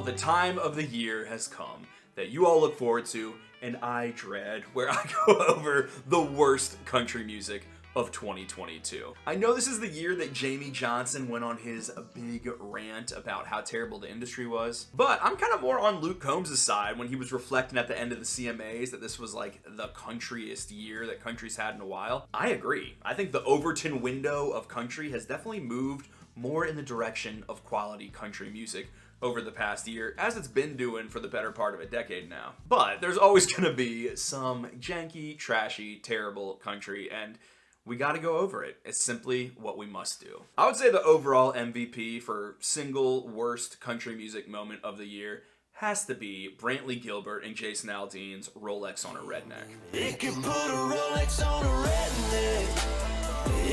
the time of the year has come that you all look forward to and I dread, where I go over the worst country music of 2022. I know this is the year that Jamie Johnson went on his big rant about how terrible the industry was, but I'm kind of more on Luke Combs' side when he was reflecting at the end of the CMAs that this was like the countryest year that country's had in a while. I agree. I think the Overton window of country has definitely moved more in the direction of quality country music over the past year, as it's been doing for the better part of a decade now. But there's always gonna be some janky, trashy, terrible country, and we gotta go over it. It's simply what we must do. I would say the overall MVP for single worst country music moment of the year has to be Brantley Gilbert and Jason Aldean's Rolex on a Redneck. It can put a Rolex on a redneck.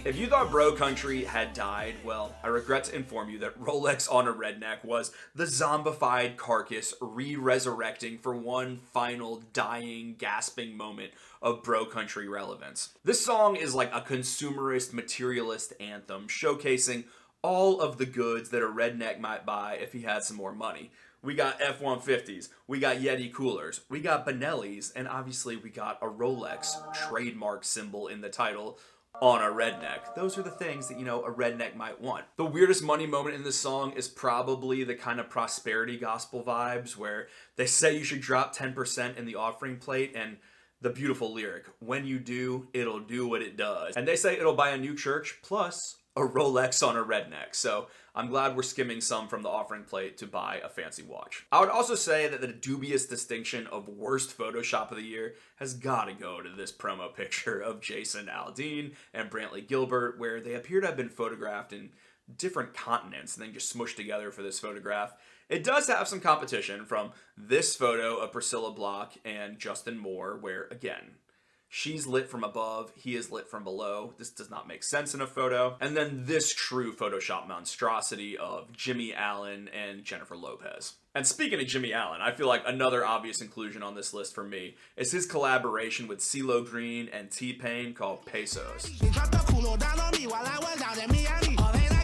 If you thought bro country had died, well, I regret to inform you that Rolex on a Redneck was the zombified carcass re-resurrecting for one final dying, gasping moment of bro country relevance. This song is like a consumerist, materialist anthem showcasing all of the goods that a redneck might buy if he had some more money. We got F-150s, we got Yeti coolers, we got Benellis, and obviously we got a Rolex trademark symbol in the title, on a redneck. Those are the things that, you know, a redneck might want. The weirdest money moment in this song is probably the kind of prosperity gospel vibes where they say you should drop 10% in the offering plate, and the beautiful lyric, when you do, it'll do what it does. And they say it'll buy a new church plus a Rolex on a redneck. So I'm glad we're skimming some from the offering plate to buy a fancy watch. I would also say that the dubious distinction of worst Photoshop of the year has got to go to this promo picture of Jason Aldean and Brantley Gilbert, where they appear to have been photographed in different continents and then just smushed together for this photograph. It does have some competition from this photo of Priscilla Block and Justin Moore, where again, she's lit from above, he is lit from below. This does not make sense in a photo. And then this true Photoshop monstrosity of Jimmie Allen and Jennifer Lopez. And speaking of Jimmie Allen, I feel like another obvious inclusion on this list for me is his collaboration with CeeLo Green and T-Pain called Pesos.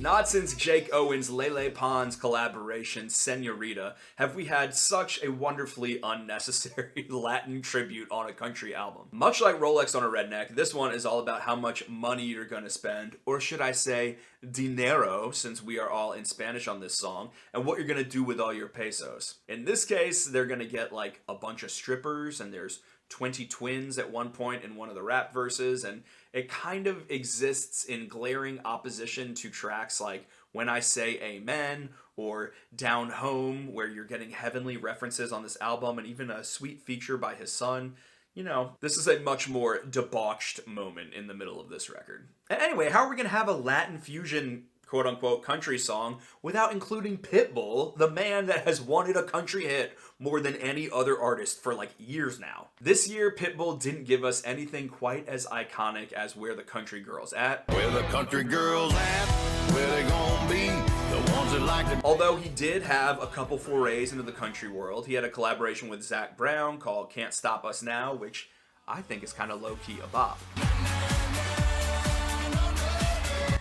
Not since Jake Owen's Lele Pons collaboration, Senorita, have we had such a wonderfully unnecessary Latin tribute on a country album. Much like Rolex on a Redneck, this one is all about how much money you're gonna spend, or should I say, dinero, since we are all in Spanish on this song, and what you're gonna do with all your pesos. In this case, they're gonna get like a bunch of strippers, and there's 20 twins at one point in one of the rap verses, and it kind of exists in glaring opposition to tracks like When I Say Amen or Down Home, where you're getting heavenly references on this album and even a sweet feature by his son. You know, this is a much more debauched moment in the middle of this record. Anyway, how are we gonna have a Latin fusion quote-unquote country song without including Pitbull, the man that has wanted a country hit more than any other artist for like years now? This year, Pitbull didn't give us anything quite as iconic as Where the Country Girls At. Where the country girls at? Where they gonna be? The ones that like to... Although he did have a couple forays into the country world. He had a collaboration with Zac Brown called Can't Stop Us Now, which I think is kind of low-key a bop.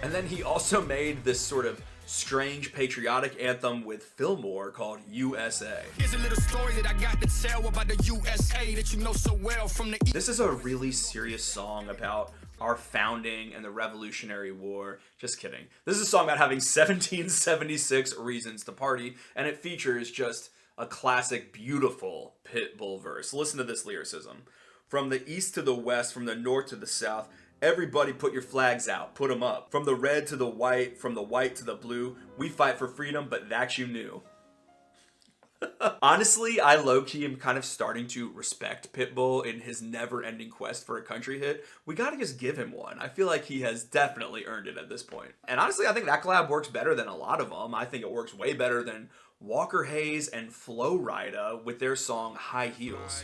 And then he also made this sort of strange patriotic anthem with Fillmore called USA. Here's a little story that I got to tell about the USA that you know so well from the... This is a really serious song about our founding and the Revolutionary War. Just kidding. This is a song about having 1776 reasons to party, and it features just a classic, beautiful Pitbull verse. Listen to this lyricism. From the east to the west, from the north to the south, everybody put your flags out, put them up. From the red to the white, from the white to the blue, we fight for freedom, but that you knew. Honestly, I low-key am kind of starting to respect Pitbull in his never-ending quest for a country hit. We gotta just give him one. I feel like he has definitely earned it at this point. And honestly, I think that collab works better than a lot of them. I think it works way better than Walker Hayes and Flo Rida with their song High Heels.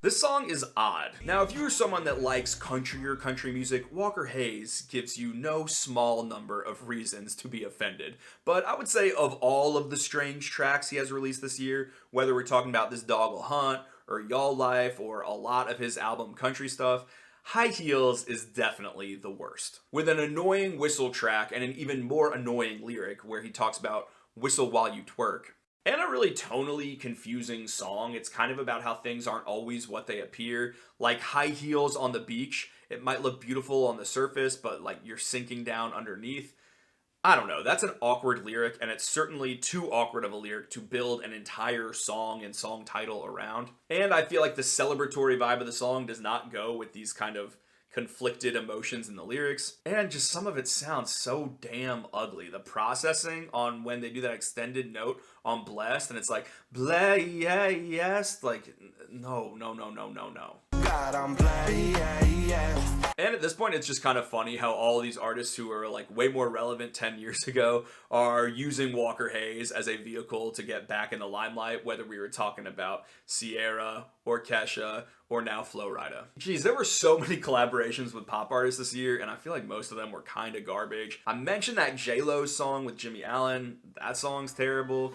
This song is odd. Now, if you're someone that likes country or country music, Walker Hayes gives you no small number of reasons to be offended. But I would say of all of the strange tracks he has released this year, whether we're talking about This Dog Will Hunt, or Y'all Life, or a lot of his album country stuff, High Heels is definitely the worst. With an annoying whistle track and an even more annoying lyric where he talks about whistle while you twerk. And a really tonally confusing song. It's kind of about how things aren't always what they appear. Like high heels on the beach. It might look beautiful on the surface, but like you're sinking down underneath. I don't know, that's an awkward lyric, and it's certainly too awkward of a lyric to build an entire song and song title around. And I feel like the celebratory vibe of the song does not go with these kind of conflicted emotions in the lyrics. And just some of it sounds so damn ugly. The processing on when they do that extended note on blessed, and it's like, blessed, like, no. God, I'm blessed. And at this point, it's just kind of funny how all these artists who are like way more relevant 10 years ago are using Walker Hayes as a vehicle to get back in the limelight, whether we were talking about Sierra or Kesha or now Flo Rida. Geez, there were so many collaborations with pop artists this year, and I feel like most of them were kind of garbage. I mentioned that J-Lo song with Jimmie Allen. That song's terrible.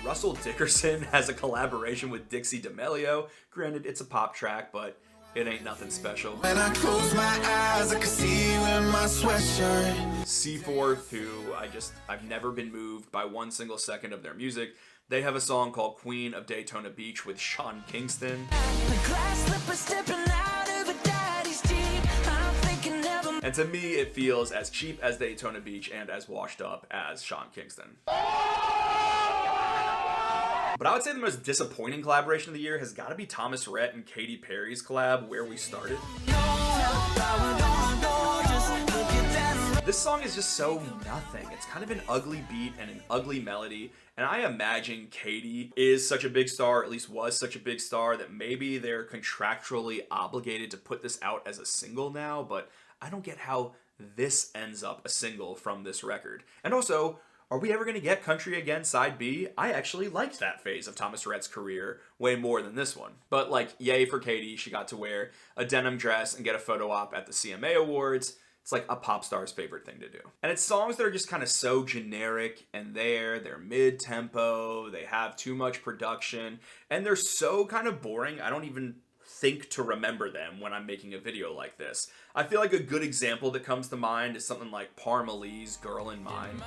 Russell Dickerson has a collaboration with Dixie D'Amelio. Granted, it's a pop track, but it ain't nothing special. When I close my eyes, I can see you in my sweatshirt. Seaforth, who I've never been moved by one single second of their music. They have a song called Queen of Daytona Beach with Sean Kingston. And to me, it feels as cheap as Daytona Beach and as washed up as Sean Kingston. But I would say the most disappointing collaboration of the year has got to be Thomas Rhett and Katy Perry's collab, Where We Started. This song is just so nothing. It's kind of an ugly beat and an ugly melody, and I imagine Katy is such a big star, or at least was such a big star, that maybe they're contractually obligated to put this out as a single now, but I don't get how this ends up a single from this record. And also, are we ever going to get Country Again Side B? I actually liked that phase of Thomas Rhett's career way more than this one. But like, yay for Katy, she got to wear a denim dress and get a photo op at the CMA Awards. It's like a pop star's favorite thing to do. And it's songs that are just kind of so generic and they're mid-tempo, they have too much production, and they're so kind of boring, I don't even think to remember them when I'm making a video like this. I feel like a good example that comes to mind is something like Parmalee's Girl in Mine.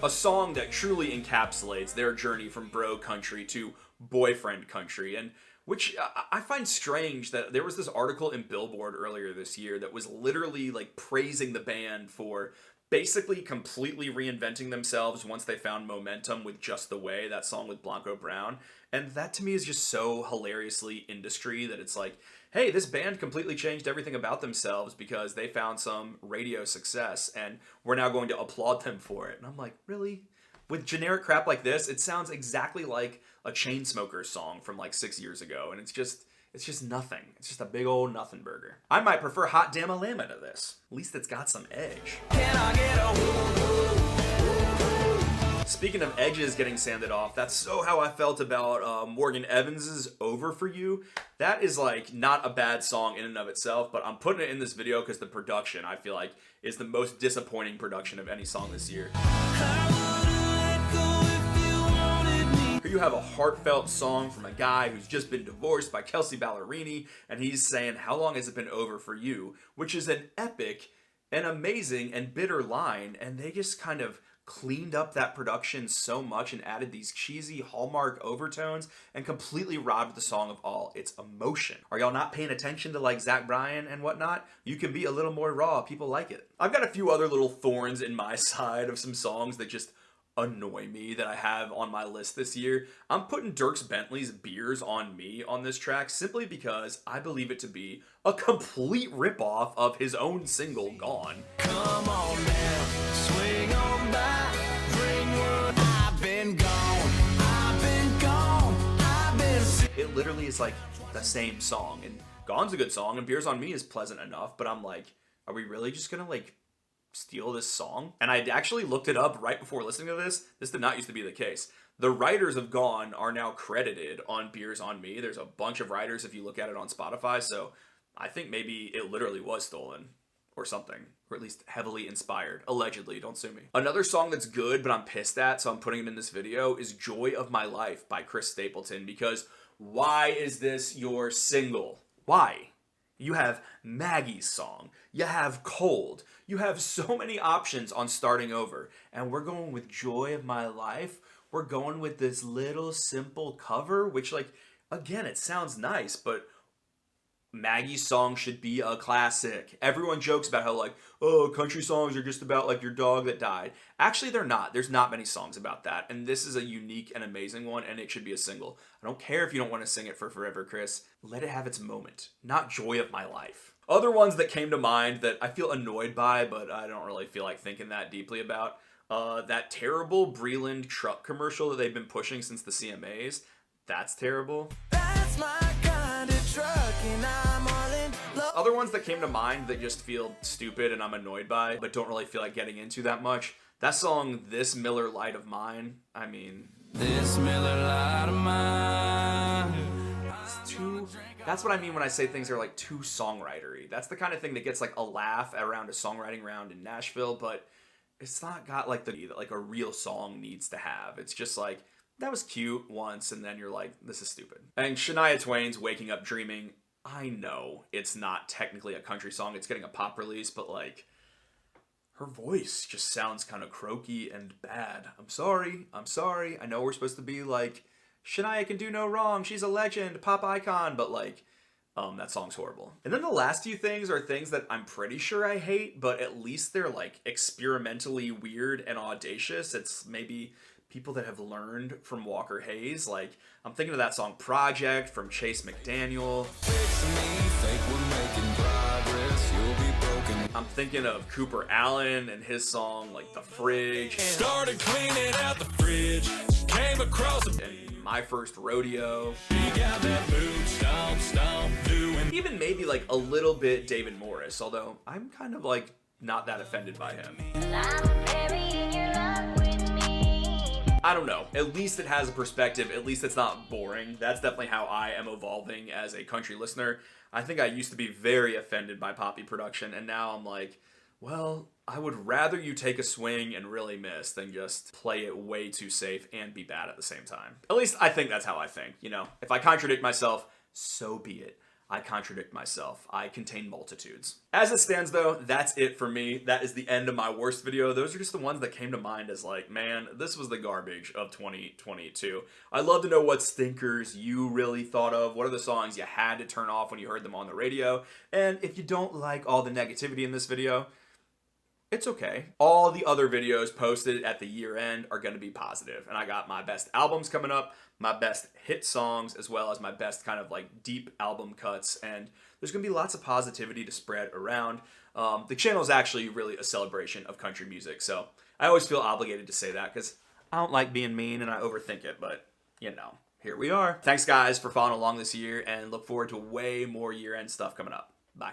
A song that truly encapsulates their journey from bro country to boyfriend country, and which I find strange that there was this article in Billboard earlier this year that was literally like praising the band for basically completely reinventing themselves once they found momentum with Just the Way, that song with Blanco Brown. And that to me is just so hilariously industry that it's like, hey, this band completely changed everything about themselves because they found some radio success and we're now going to applaud them for it. And I'm like, really? With generic crap like this, it sounds exactly like a Chainsmokers song from like 6 years ago. And it's just nothing. It's just a big old nothing burger. I might prefer Hot Damn Alama to this. At least it's got some edge. Can I get a woo-woo? Speaking of edges getting sanded off, that's so how I felt about Morgan Evans's Over For You. That is like not a bad song in and of itself, but I'm putting it in this video because the production, I feel like, is the most disappointing production of any song this year. You have a heartfelt song from a guy who's just been divorced by Kelsey Ballerini, and he's saying, how long has it been over for you? Which is an epic and amazing and bitter line, and they just kind of cleaned up that production so much and added these cheesy Hallmark overtones and completely robbed the song of all its emotion. Are y'all not paying attention to like Zach Bryan and whatnot? You can be a little more raw. People like it. I've got a few other little thorns in my side of some songs that just annoy me that I have on my list this year. I'm putting Dierks Bentley's Beers on Me on this track simply because I believe it to be a complete ripoff of his own single, Gone. Come on now, swing on by, bring one. I've been gone, It literally is like the same song, and Gone's a good song, and Beers on Me is pleasant enough, but I'm like, are we really just gonna like steal this song? And I actually looked it up right before listening to this. This did not used to be the case. The writers of Gone are now credited on Beers on Me. There's a bunch of writers if you look at it on Spotify, so I think maybe it literally was stolen. or something, or at least heavily inspired. Allegedly, don't sue me. Another song that's good, but I'm pissed at, so I'm putting it in this video, is Joy of My Life by Chris Stapleton, because why is this your single? Why? You have Maggie's song, you have Cold, you have so many options on Starting Over, and we're going with Joy of My Life. We're going with this little simple cover, which, like, again, it sounds nice, but Maggie's song should be a classic. Everyone jokes about how, like, oh, country songs are just about, like, your dog that died. Actually, they're not. There's not many songs about that, and this is a unique and amazing one, and it should be a single. I don't care if you don't want to sing it for forever, Chris. Let it have its moment. Not Joy of My Life. Other ones that came to mind that I feel annoyed by, but I don't really feel like thinking that deeply about, that terrible Breland truck commercial that they've been pushing since the CMAs. That's terrible. That's my kind of truck, and I'm all in love. Other ones that came to mind that just feel stupid and I'm annoyed by, but don't really feel like getting into that much. That song, This Miller Lite of Mine, I mean, this Miller Lite of Mine. That's what I mean when I say things are like too songwritery. That's the kind of thing that gets like a laugh around a songwriting round in Nashville, but it's not got like the that like a real song needs to have. It's just like, that was cute once, and then you're like, this is stupid. And Shania Twain's Waking Up Dreaming, I know it's not technically a country song, it's getting a pop release, but like, her voice just sounds kind of croaky and bad. I'm sorry. I know we're supposed to be like, Shania can do no wrong, she's a legend, pop icon, but like, that song's horrible. And then the last few things are things that I'm pretty sure I hate, but at least they're like experimentally weird and audacious. It's maybe people that have learned from Walker Hayes. Like, I'm thinking of that song Project from Chase McDaniel. I'm thinking of Cooper Allen and his song like The Fridge. Started cleaning out the fridge, came across and My First Rodeo. Even maybe like a little bit David Morris, although I'm kind of like not that offended by him. I don't know. At least it has a perspective. At least it's not boring. That's definitely how I am evolving as a country listener. I think I used to be very offended by poppy production, and now I'm like, well, I would rather you take a swing and really miss than just play it way too safe and be bad at the same time. At least I think that's how I think, you know? If I contradict myself, so be it. I contradict myself. I contain multitudes. As it stands though, that's it for me. That is the end of my worst video. Those are just the ones that came to mind as like, man, this was the garbage of 2022. I'd love to know what stinkers you really thought of. What are the songs you had to turn off when you heard them on the radio? And if you don't like all the negativity in this video, it's okay. All the other videos posted at the year end are going to be positive. And I got my best albums coming up, my best hit songs, as well as my best kind of like deep album cuts. And there's going to be lots of positivity to spread around. The channel is actually really a celebration of country music. So I always feel obligated to say that because I don't like being mean and I overthink it. But, you know, here we are. Thanks, guys, for following along this year and look forward to way more year-end stuff coming up. Bye.